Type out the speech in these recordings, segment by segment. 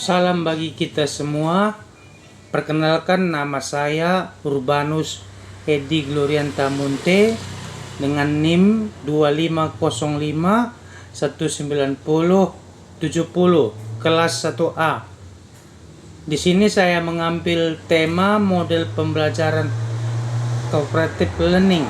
Salam bagi kita semua. Perkenalkan, nama saya Urbanus Edi Glorianta Munte dengan NIM 2505190070 kelas 1A. Di sini saya mengambil tema model pembelajaran cooperative learning.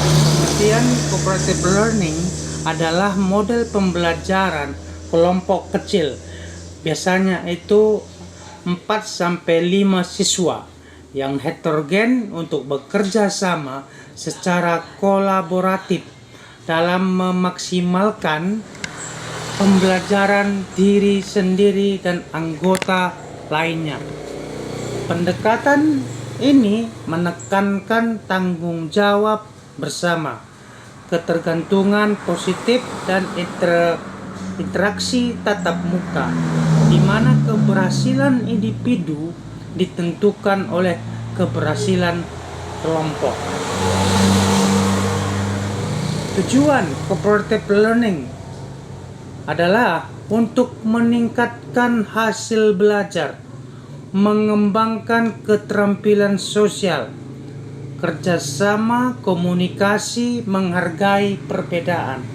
Kemudian cooperative learning adalah model pembelajaran kelompok kecil. Biasanya itu 4-5 siswa yang heterogen untuk bekerja sama secara kolaboratif dalam memaksimalkan pembelajaran diri sendiri dan anggota lainnya. Pendekatan ini menekankan tanggung jawab bersama, ketergantungan positif dan interaksi tatap muka, di mana keberhasilan individu ditentukan oleh keberhasilan kelompok. Tujuan cooperative learning adalah untuk meningkatkan hasil belajar, mengembangkan keterampilan sosial, kerjasama, komunikasi, menghargai perbedaan,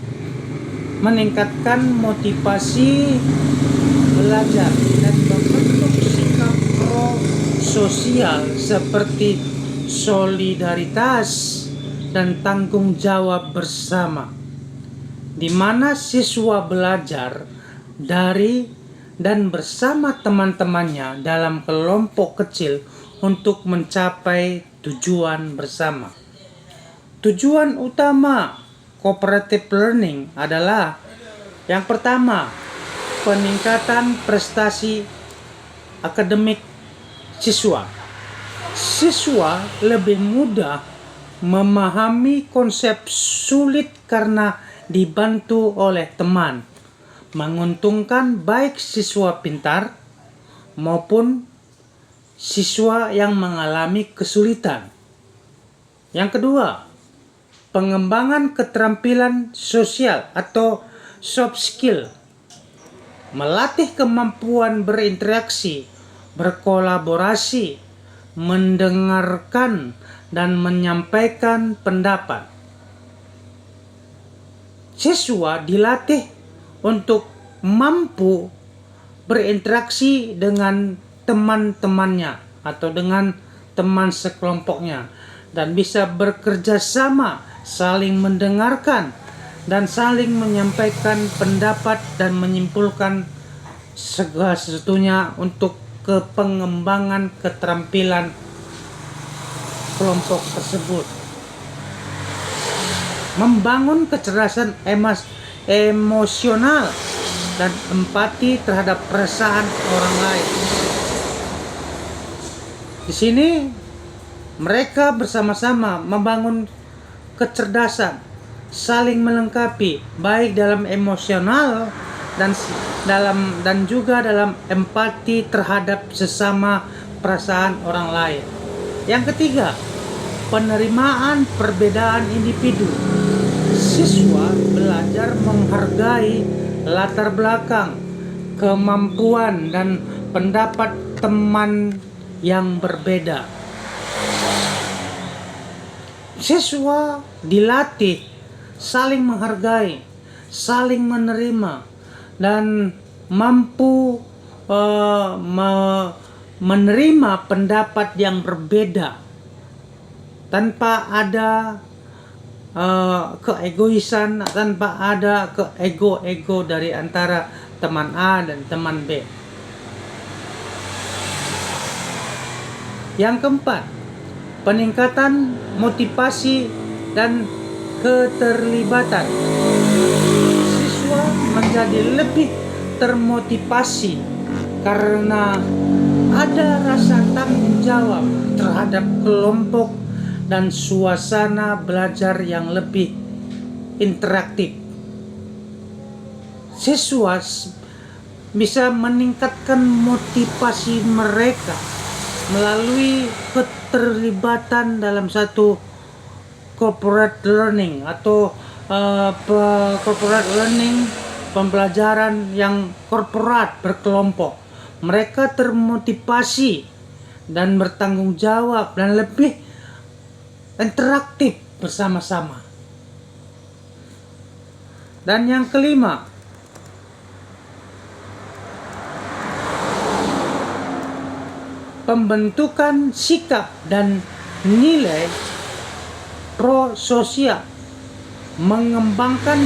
meningkatkan motivasi belajar, dan membentuk sikap pro-sosial seperti solidaritas dan tanggung jawab bersama, di mana siswa belajar dari dan bersama teman-temannya dalam kelompok kecil untuk mencapai tujuan bersama. Tujuan utama cooperative learning adalah yang pertama, peningkatan prestasi akademik siswa. Siswa lebih mudah memahami konsep sulit karena dibantu oleh teman, menguntungkan baik siswa pintar maupun siswa yang mengalami kesulitan. Yang kedua, pengembangan keterampilan sosial atau soft skill, melatih kemampuan berinteraksi, berkolaborasi, mendengarkan, dan menyampaikan pendapat. Siswa dilatih untuk mampu berinteraksi dengan teman-temannya atau dengan teman sekelompoknya, dan bisa bekerja sama, saling mendengarkan, dan saling menyampaikan pendapat dan menyimpulkan segala sesuatunya untuk pengembangan keterampilan kelompok tersebut. Membangun kecerdasan emosional dan empati terhadap perasaan orang lain. Di sini mereka bersama-sama membangun kecerdasan, saling melengkapi baik dalam emosional dan juga dalam empati terhadap sesama perasaan orang lain. Yang ketiga, penerimaan perbedaan individu. Siswa belajar menghargai latar belakang, kemampuan, dan pendapat teman yang berbeda. Siswa dilatih saling menghargai, saling menerima, dan mampu menerima pendapat yang berbeda tanpa ada keegoisan, tanpa ada ego dari antara teman A dan teman B. Yang keempat, peningkatan motivasi dan keterlibatan. Siswa menjadi lebih termotivasi karena ada rasa tanggung jawab terhadap kelompok dan suasana belajar yang lebih interaktif. Siswa bisa meningkatkan motivasi mereka melalui keterlibatan dalam satu corporate learning atau corporate learning, pembelajaran yang korporat berkelompok, mereka termotivasi dan bertanggung jawab dan lebih interaktif bersama-sama. Dan yang kelima, pembentukan sikap dan nilai prososial, mengembangkan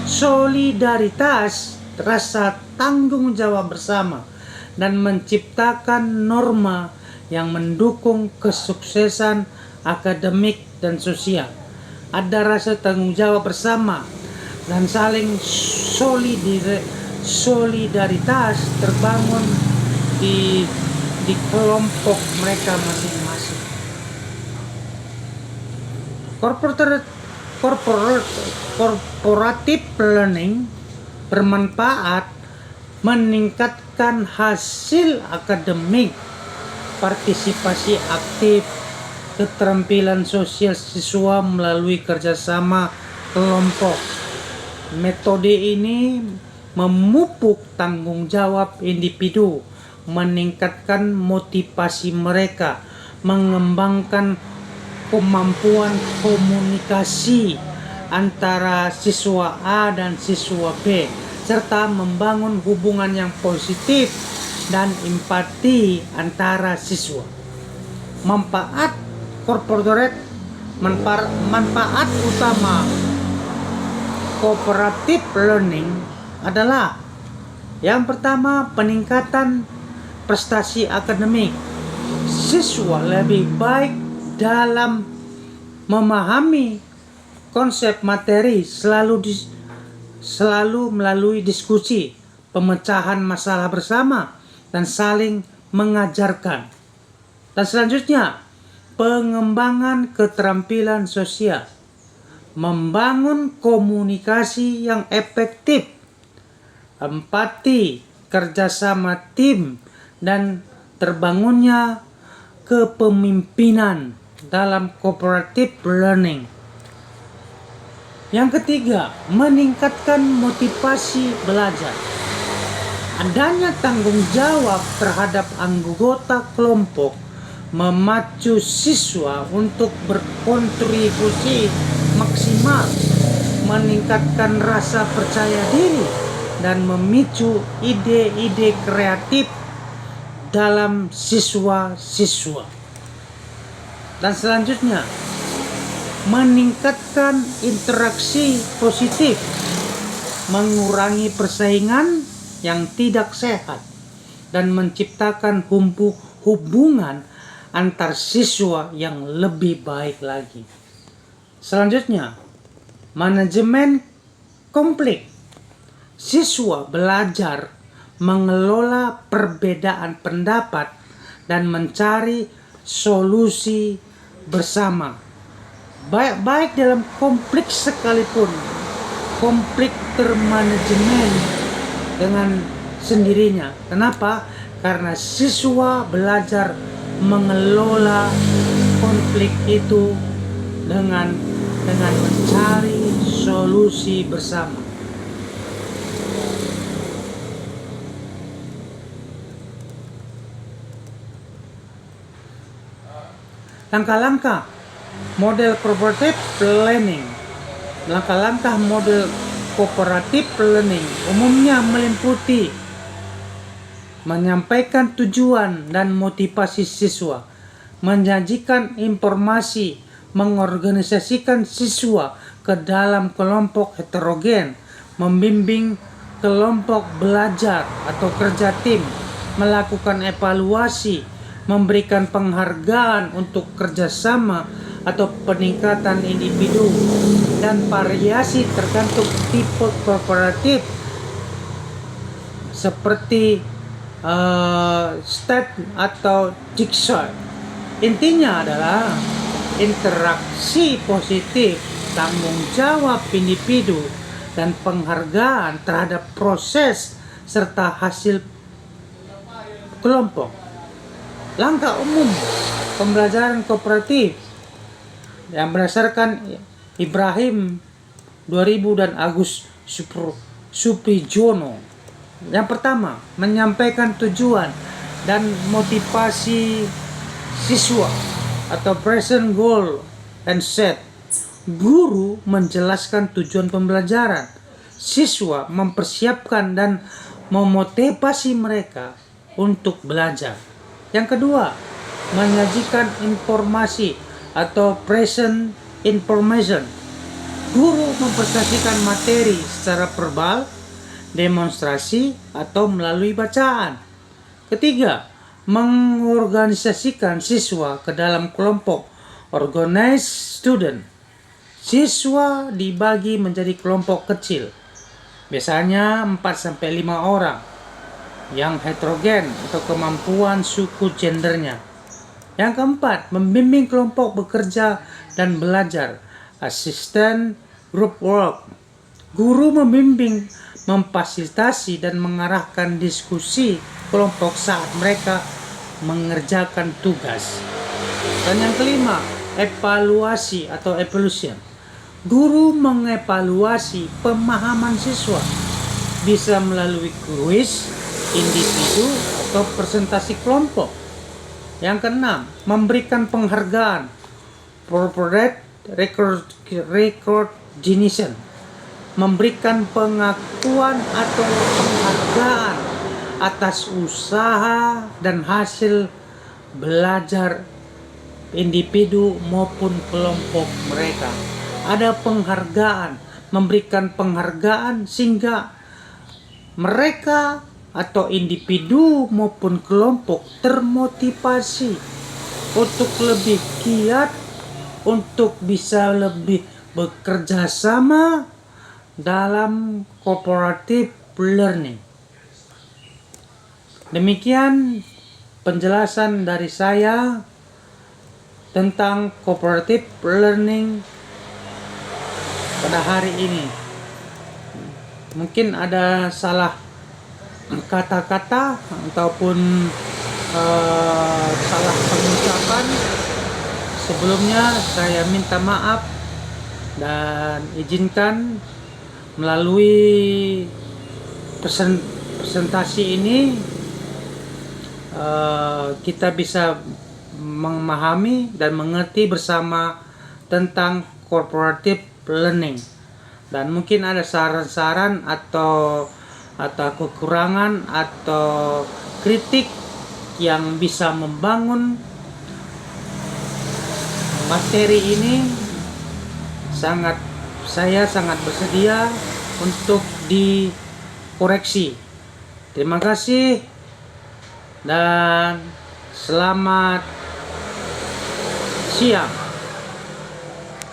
solidaritas, rasa tanggung jawab bersama, dan menciptakan norma yang mendukung kesuksesan akademik dan sosial. Ada rasa tanggung jawab bersama dan saling solidaritas terbangun di kelompok mereka masing-masing. Corporative learning bermanfaat meningkatkan hasil akademik, partisipasi aktif, keterampilan sosial siswa melalui kerjasama kelompok. Metode ini memupuk tanggung jawab individu, meningkatkan motivasi mereka, mengembangkan kemampuan komunikasi antara siswa A dan siswa B, serta membangun hubungan yang positif dan empati antara siswa. Manfaat utama cooperative learning adalah yang pertama, peningkatan prestasi akademik. Siswa lebih baik dalam memahami konsep materi selalu melalui diskusi, pemecahan masalah bersama, dan saling mengajarkan. Dan selanjutnya, pengembangan keterampilan sosial, membangun komunikasi yang efektif, empati, kerjasama tim, dan terbangunnya kepemimpinan dalam cooperative learning. Yang ketiga, meningkatkan motivasi belajar. Adanya tanggung jawab terhadap anggota kelompok memacu siswa untuk berkontribusi maksimal, meningkatkan rasa percaya diri, dan memicu ide-ide kreatif dalam siswa-siswa. Dan selanjutnya, meningkatkan interaksi positif, mengurangi persaingan yang tidak sehat, dan menciptakan hubungan antar siswa yang lebih baik lagi. Selanjutnya, manajemen konflik. Siswa belajar mengelola perbedaan pendapat dan mencari solusi bersama. Baik dalam konflik sekalipun, konflik termanajemen dengan sendirinya. Kenapa? Karena siswa belajar mengelola konflik itu dengan mencari solusi bersama. Langkah-langkah model cooperative learning. Langkah-langkah model cooperative learning umumnya meliputi menyampaikan tujuan dan motivasi siswa, menyajikan informasi, mengorganisasikan siswa ke dalam kelompok heterogen, membimbing kelompok belajar atau kerja tim, melakukan evaluasi, memberikan penghargaan untuk kerjasama atau peningkatan individu, dan variasi tergantung tipe kooperatif seperti state atau jigsaw. Intinya adalah interaksi positif, tanggung jawab individu, dan penghargaan terhadap proses serta hasil kelompok. Langkah umum pembelajaran kooperatif yang berdasarkan Ibrahim 2000 dan Agus Suprijono Yang pertama, menyampaikan tujuan dan motivasi siswa atau present goal and set. Guru menjelaskan tujuan pembelajaran. Siswa mempersiapkan dan memotivasi mereka untuk belajar. Yang kedua, menyajikan informasi atau present information. Guru mempresentasikan materi secara verbal, demonstrasi, atau melalui bacaan. Ketiga, mengorganisasikan siswa ke dalam kelompok organized student. Siswa dibagi menjadi kelompok kecil, biasanya 4-5 orang, yang heterogen atau kemampuan suku gendernya. Yang keempat, membimbing kelompok bekerja dan belajar, assistant group work. Guru membimbing, memfasilitasi dan mengarahkan diskusi kelompok saat mereka mengerjakan tugas. Dan yang kelima, evaluasi atau evaluation. Guru mengevaluasi pemahaman siswa, bisa melalui kuis individu atau presentasi kelompok. Yang keenam, memberikan penghargaan, corporate recognition, memberikan pengakuan atau penghargaan atas usaha dan hasil belajar individu maupun kelompok mereka. Ada penghargaan, memberikan penghargaan sehingga mereka atau individu maupun kelompok termotivasi untuk lebih giat, untuk bisa lebih bekerja sama dalam cooperative learning. Demikian penjelasan dari saya tentang cooperative learning pada hari ini. Mungkin ada salah kata-kata ataupun salah pengucapan. Sebelumnya saya minta maaf dan izinkan melalui presentasi ini kita bisa memahami dan mengerti bersama tentang cooperative learning. Dan mungkin ada saran-saran atau kekurangan atau kritik yang bisa membangun materi ini. Saya sangat bersedia untuk dikoreksi. Terima kasih dan selamat siang.